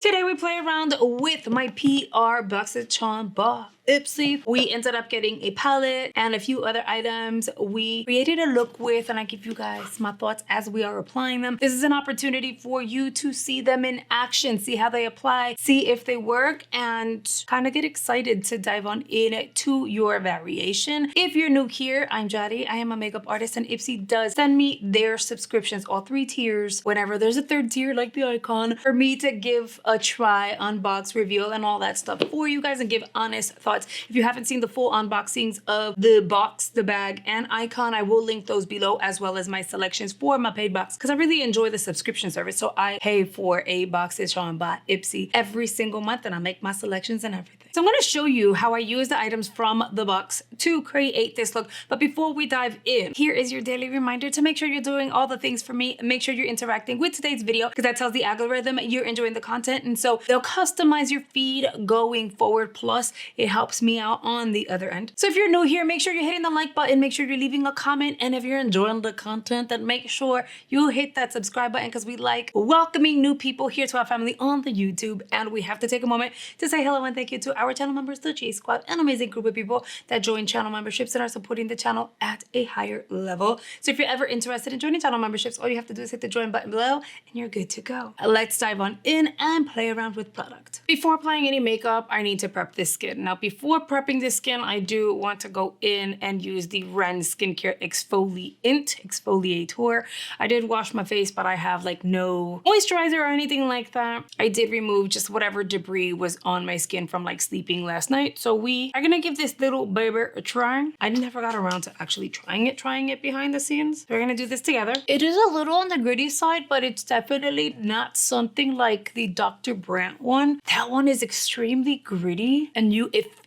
Today we play around with my PR Boxycharm by Ipsy. We ended up getting a palette and a few other items we created a look with, and I give you guys my thoughts as we are applying them. This is an opportunity for you to see them in action, see how they apply, see if they work, and kind of get excited to dive on into your variation. If you're new here, I'm Yari. I am a makeup artist, and Ipsy does send me their subscriptions, all 3 tiers, whenever there's a 3rd tier like the icon, for me to give a try, unbox, reveal, and all that stuff for you guys and give honest thoughts. If you haven't seen the full unboxings of the box, the bag, and icon, I will link those below, as well as my selections for my paid box, because I really enjoy the subscription service. So I pay for a Boxycharm by Ipsy every single month, and I make my selections and everything. So I'm going to show you how I use the items from the box to create this look. But before we dive in, here is your daily reminder to make sure you're doing all the things for me. Make sure you're interacting with today's video, because that tells the algorithm you're enjoying the content. And so they'll customize your feed going forward. Plus, it helps me out on the other end. So if you're new here, make sure you're hitting the like button. Make sure you're leaving a comment. And if you're enjoying the content, then make sure you hit that subscribe button, because we like welcoming new people here to our family on the YouTube. And we have to take a moment to say hello and thank you to our channel members, the J Squad, an amazing group of people that join channel memberships and are supporting the channel at a higher level. So if you're ever interested in joining channel memberships, all you have to do is hit the join button below and you're good to go. Let's dive on in and play around with product. Before applying any makeup, I need to prep the skin. Now, before prepping the skin, I do want to go in and use the Ren Skincare Exfoliator. I did wash my face, but I have like no moisturizer or anything like that. I did remove just whatever debris was on my skin from like sleeping last night. So we are gonna give this little baby a try. I never got around to actually trying it behind the scenes. So we're gonna do this together. It is a little on the gritty side, but it's definitely not something like the Dr. Brandt one. That one is extremely gritty, and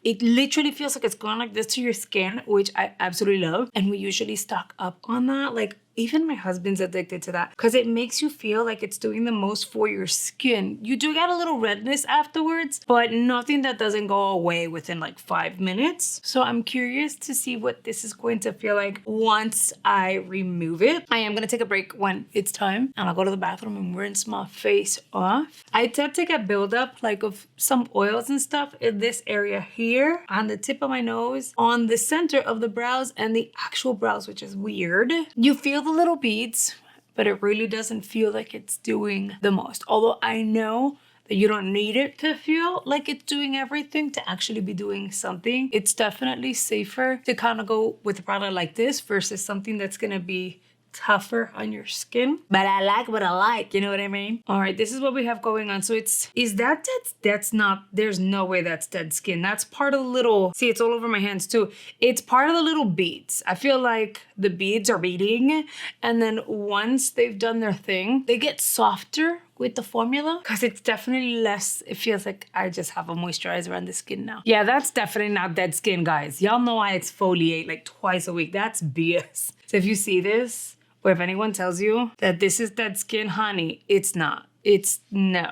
it literally feels like it's going like this to your skin, which I absolutely love. And we usually stock up on that. Like, even my husband's addicted to that, because it makes you feel like it's doing the most for your skin. You do get a little redness afterwards, but nothing that doesn't go away within like 5 minutes. So I'm curious to see what this is going to feel like once I remove it. I am going to take a break when it's time, and I'll go to the bathroom and rinse my face off. I tend to get buildup like of some oils and stuff in this area here, on the tip of my nose, on the center of the brows, and the actual brows, which is weird. You feel the little beads, but it really doesn't feel like it's doing the most. Although I know that you don't need it to feel like it's doing everything to actually be doing something. It's definitely safer to kind of go with a product like this versus something that's gonna be tougher on your skin. But I like what I like, you know what I mean? All right, this is what we have going on. So is that dead? That's not, there's no way that's dead skin. That's part of the little, see, it's all over my hands too. It's part of the little beads. I feel like the beads are beading, and then once they've done their thing, they get softer with the formula, because it's definitely less, it feels like I just have a moisturizer on the skin now. Yeah, that's definitely not dead skin, guys. Y'all know I exfoliate like twice a week. That's BS. So if you see this, or if anyone tells you that this is dead skin, honey, it's not. It's no.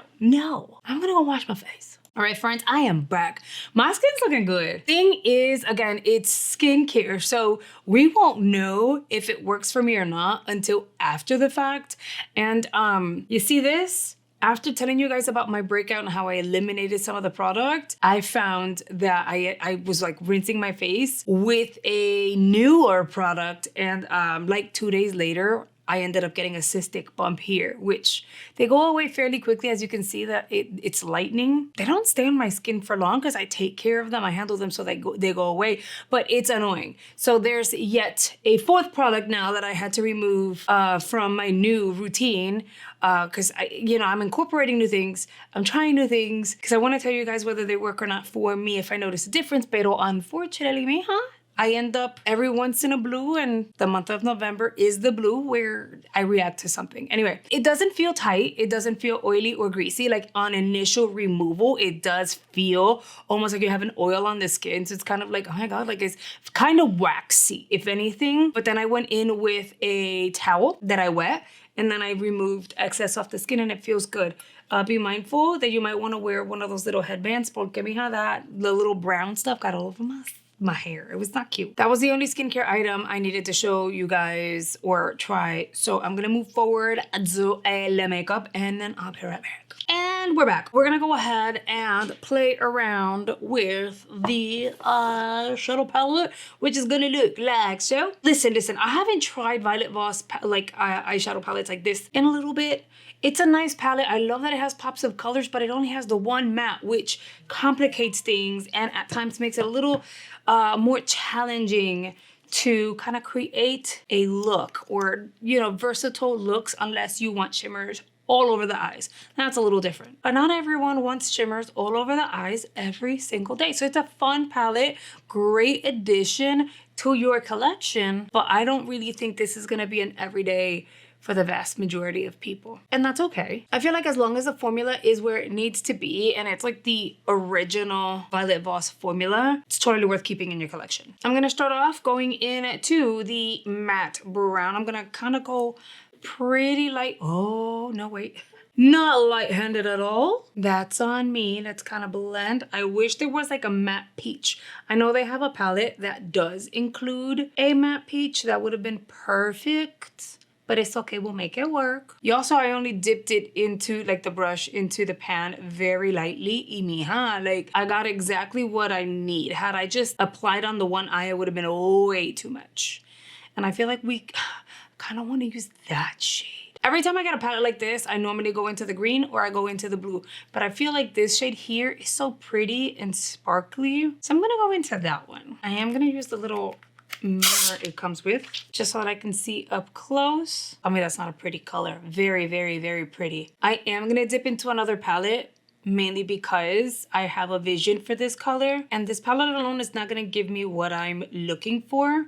I'm gonna go wash my face. All right, friends, I am back. My skin's looking good. Thing is, again, it's skincare, so we won't know if it works for me or not until after the fact. And you see this? After telling you guys about my breakout and how I eliminated some of the product, I found that I was like rinsing my face with a newer product, and like 2 days later, I ended up getting a cystic bump here, which they go away fairly quickly. As you can see that it's lightening. They don't stay on my skin for long because I take care of them. I handle them so they go away, but it's annoying. So there's yet a 4th product now that I had to remove from my new routine, because I'm incorporating new things. I'm trying new things because I want to tell you guys whether they work or not for me if I notice a difference. Pero unfortunately, mija, I end up every once in a blue, and the month of November is the blue where I react to something. Anyway, it doesn't feel tight. It doesn't feel oily or greasy. Like on initial removal, it does feel almost like you have an oil on the skin. So it's kind of like, oh my God, like it's kind of waxy, if anything. But then I went in with a towel that I wet, and then I removed excess off the skin, and it feels good. Be mindful that you might want to wear one of those little headbands, porque mija, the little brown stuff got all over my hair. It was not cute. That was the only skincare item I needed to show you guys or try. So I'm gonna move forward, do a makeup, and then I'll be right back. And we're back. We're gonna go ahead and play around with the shuttle palette, which is gonna look like so. Listen, I haven't tried Violet Voss eyeshadow palettes like this in a little bit. It's a nice palette. I love that it has pops of colors, but it only has the one matte, which complicates things and at times makes it a little more challenging to kind of create a look or, you know, versatile looks unless you want shimmers all over the eyes. That's a little different. But not everyone wants shimmers all over the eyes every single day. So it's a fun palette, great addition to your collection, but I don't really think this is gonna be an everyday for the vast majority of people. And that's okay. I feel like as long as the formula is where it needs to be and it's like the original Violet Voss formula, it's totally worth keeping in your collection. I'm gonna start off going into the matte brown. I'm gonna kind of go pretty light. Oh, no, wait. Not light-handed at all. That's on me. Let's kind of blend. I wish there was like a matte peach. I know they have a palette that does include a matte peach. That would have been perfect. But it's okay, we'll make it work. I only dipped it into like the brush into the pan very lightly. Y mija, like I got exactly what I need. Had I just applied on the one eye, it would have been way too much. And I feel like we kind of want to use that shade. Every time I get a palette like this, I normally go into the green or I go into the blue. But I feel like this shade here is so pretty and sparkly. So I'm gonna go into that one. I am gonna use the little mirror it comes with just so that I can see up close. I mean, that's not a pretty color. Very, very, very pretty. I am gonna dip into another palette mainly because I have a vision for this color and this palette alone is not gonna give me what I'm looking for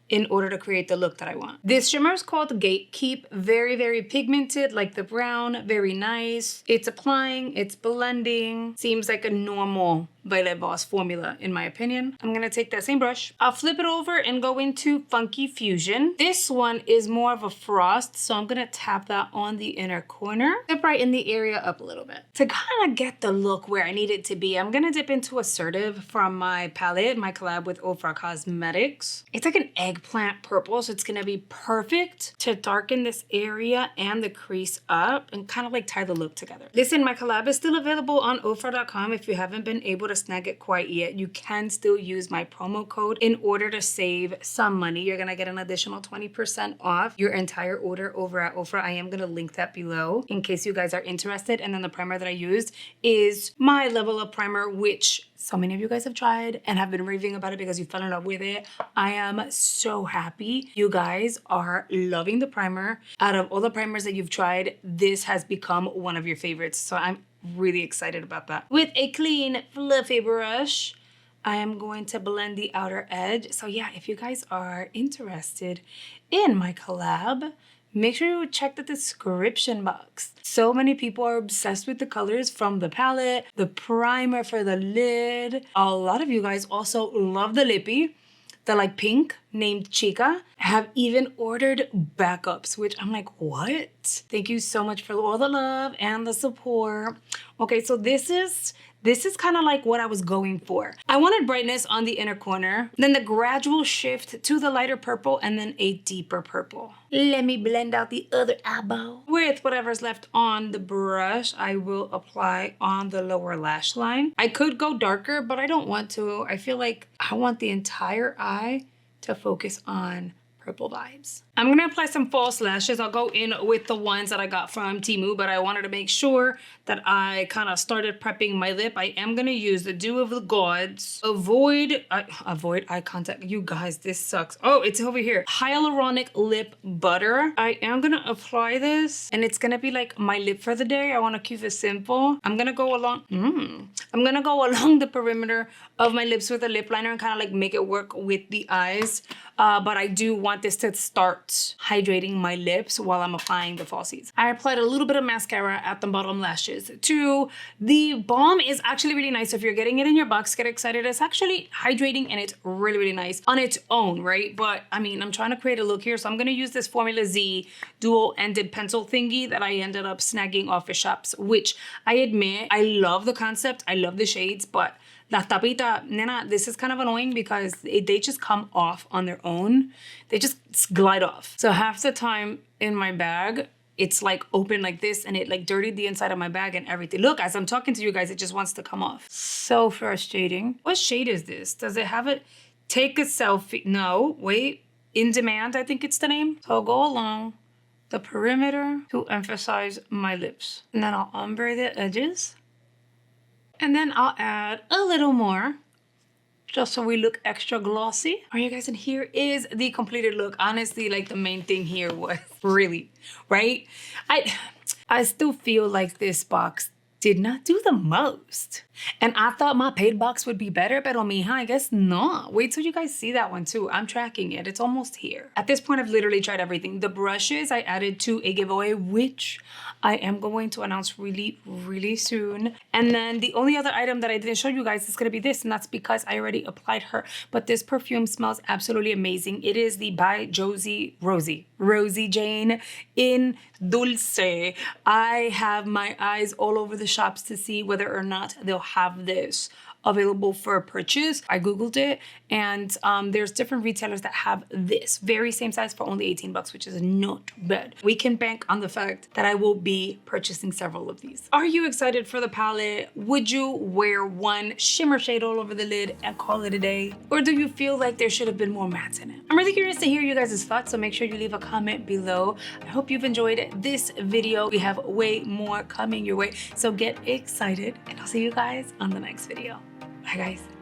in order to create the look that I want. This shimmer is called Gatekeep. Very, very pigmented, like the brown, very nice. It's applying, it's blending. Seems like a normal Violet Voss formula, in my opinion. I'm gonna take that same brush. I'll flip it over and go into Funky Fusion. This one is more of a frost, so I'm gonna tap that on the inner corner. To brighten the area up a little bit. To kind of get the look where I need it to be, I'm gonna dip into Assertive from my palette, my collab with Gerard Cosmetics. It's like an eggplant purple, so it's gonna be perfect to darken this area and the crease up and kind of like tie the look together. Listen, my collab is still available on ofra.com if you haven't been able to snag it quite yet. You can still use my promo code in order to save some money. You're gonna get an additional 20% off your entire order over at Ofra. I am gonna link that below in case you guys are interested. And then the primer that I used is my Level Up primer, which so many of you guys have tried and have been raving about it because you fell in love with it. I am so happy you guys are loving the primer. Out of all the primers that you've tried, this has become one of your favorites. So I'm really excited about that. With a clean, fluffy brush, I am going to blend the outer edge. So yeah, if you guys are interested in my collab, make sure you check the description box. So many people are obsessed with the colors from the palette, the primer for the lid. A lot of you guys also love the lippy, the like pink named Chica. Have even ordered backups, which I'm like, what? Thank you so much for all the love and the support. Okay, so this is kind of like what I was going for. I wanted brightness on the inner corner, then the gradual shift to the lighter purple, and then a deeper purple. Let me blend out the other eyeball. With whatever's left on the brush, I will apply on the lower lash line. I could go darker, but I don't want to. I feel like I want the entire eye to focus on purple vibes. I'm gonna apply some false lashes. I'll go in with the ones that I got from Temu, but I wanted to make sure that I kind of started prepping my lip. I am gonna use the Dew of the Gods. Avoid eye contact. You guys, this sucks. Oh, it's over here. Hyaluronic lip butter. I am gonna apply this and it's gonna be like my lip for the day. I wanna keep it simple. I'm gonna go along the perimeter of my lips with a lip liner and kind of like make it work with the eyes. But I do want this to start hydrating my lips while I'm applying the falsies. I applied a little bit of mascara at the bottom lashes too. The balm is actually really nice. If you're getting it in your box, get excited. It's actually hydrating and it's really, really nice on its own, right? But I mean, I'm trying to create a look here. So I'm gonna use this Formula Z dual-ended pencil thingy that I ended up snagging off of shops, which I admit, I love the concept. I love the shades, but La tapita, nena, this is kind of annoying because they just come off on their own. They just glide off. So half the time in my bag, it's like open like this and it like dirtied the inside of my bag and everything. Look, as I'm talking to you guys, it just wants to come off. So frustrating. What shade is this? Does it have it? Take a selfie. No, wait. In Demand, I think it's the name. So I'll go along the perimeter to emphasize my lips. And then I'll ombre the edges. And then I'll add a little more just so we look extra glossy. All right, you guys, and here is the completed look. Honestly, like the main thing here was really, right? I still feel like this box did not do the most. And I thought my paid box would be better, but mija, I guess not. Wait till you guys see that one too. I'm tracking it. It's almost here. At this point, I've literally tried everything. The brushes I added to a giveaway, which I am going to announce really, really soon. And then the only other item that I didn't show you guys is gonna be this, and that's because I already applied her. But this perfume smells absolutely amazing. It is the by Rosie Jane in Dulce. I have my eyes all over the shops to see whether or not they'll have this available for purchase. I Googled it, and there's different retailers that have this very same size for only 18 bucks, which is not bad. We can bank on the fact that I will be purchasing several of these. Are you excited for the palette? Would you wear one shimmer shade all over the lid and call it a day? Or do you feel like there should have been more mattes in it? I'm really curious to hear you guys' thoughts, so make sure you leave a comment below. I hope you've enjoyed this video. We have way more coming your way, so get excited, and I'll see you guys on the next video. Bye, guys.